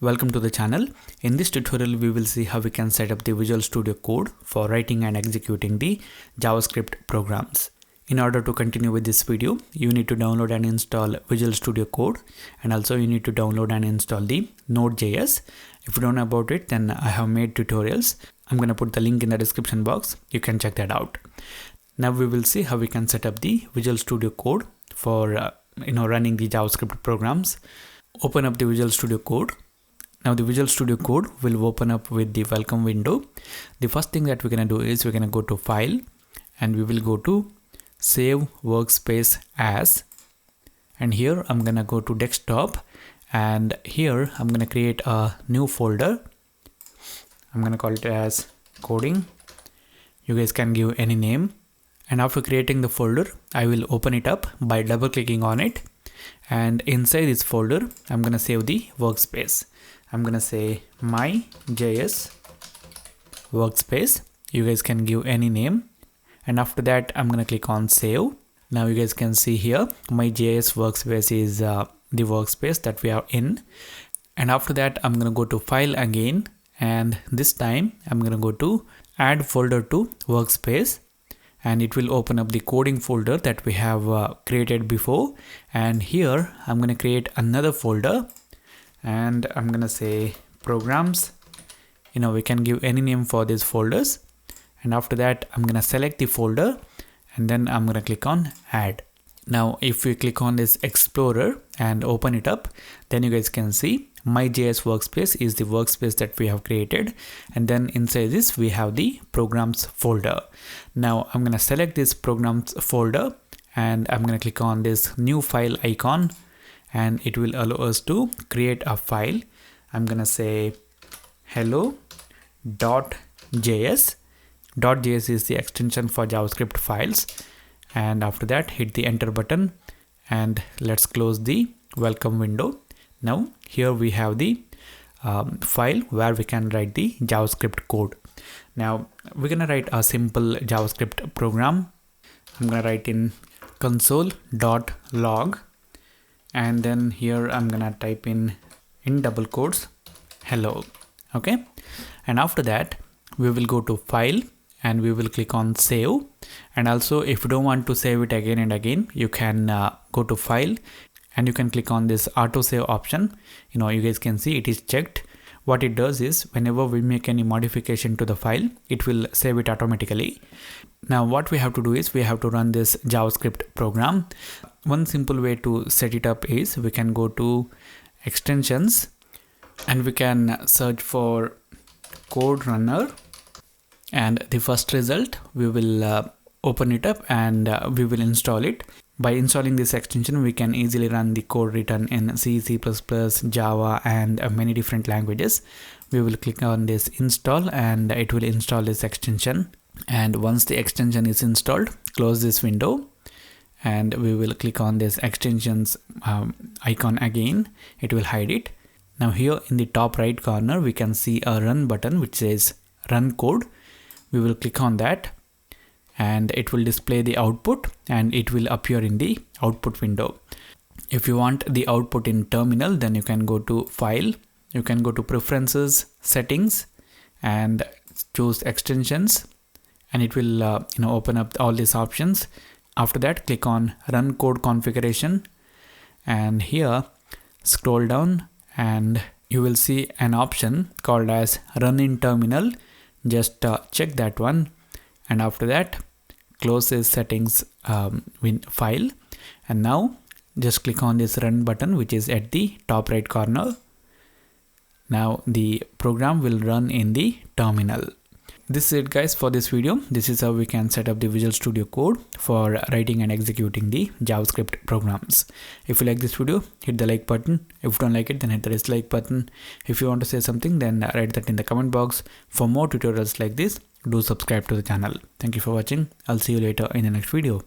Welcome to the channel. In this tutorial we will see how we can set up the Visual Studio Code for writing and executing the JavaScript programs. In order to continue with this video, you need to download and install Visual Studio Code, and also you need to download and install the Node.js. If you don't know about it, then I have made tutorials. I'm going to put the link in the description box. You can check that out. Now we will see how we can set up the Visual Studio Code for running the JavaScript programs. Open up the Visual Studio Code. Now the Visual Studio Code will open up with the welcome window. The first thing that we're going to do is we're going to go to File and we will go to Save Workspace As, and here I'm going to go to Desktop, and here I'm going to create a new folder. I'm going to call it as Coding. You guys can give any name, and after creating the folder I will open it up by double clicking on it, and inside this folder I'm going to save the workspace. I'm gonna say my JS workspace. You guys can give any name, and after that I'm gonna click on save. Now you guys can see here my JS workspace is the workspace that we are in, and after that I'm gonna go to file again, and this time I'm gonna go to add folder to workspace, and it will open up the coding folder that we have created before. And here I'm gonna create another folder, and I'm gonna say programs. We can give any name for these folders, and after that I'm gonna select the folder, and then I'm gonna click on add. Now if we click on this explorer and open it up, then you guys can see my JS workspace is the workspace that we have created, and then inside this we have the programs folder. Now I'm gonna select this programs folder, and I'm gonna click on this new file icon, and it will allow us to create a file. I'm gonna say hello.js. .js is the extension for JavaScript files, and after that hit the enter button, and let's close the welcome window. Now here we have the file where we can write the JavaScript code. Now we're gonna write a simple JavaScript program. I'm gonna write in console.log, and then here I'm gonna type in double quotes hello. Okay, and after that we will go to file and we will click on save. And also if you don't want to save it again and again, you can go to file and you can click on this auto save option. You guys can see it is checked. What it does is whenever we make any modification to the file, it will save it automatically. Now what we have to do is we have to run this JavaScript program. One simple way to set it up is we can go to extensions and we can search for code runner, and the first result we will open it up and we will install it. By installing this extension we can easily run the code written in C, C++, Java and many different languages. We will click on this install and it will install this extension, and once the extension is installed, close this window and we will click on this extensions icon again. It will hide it. Now here in the top right corner we can see a run button which says run code. We will click on that and it will display the output, and it will appear in the output window. If you want the output in terminal, then you can go to file, you can go to preferences, settings, and choose extensions, and it will open up all these options. After that click on run code configuration, and here scroll down and you will see an option called as run in terminal. Just check that one, and after that close this settings file, and now just click on this run button which is at the top right corner. Now the program will run in the terminal. This is it guys for this video. This is how we can set up the Visual Studio Code for writing and executing the JavaScript programs. If you like this video, hit the like button. If you don't like it, then hit the dislike button. If you want to say something, then write that in the comment box. For more tutorials like this, do subscribe to the channel. Thank you for watching. I'll see you later in the next video.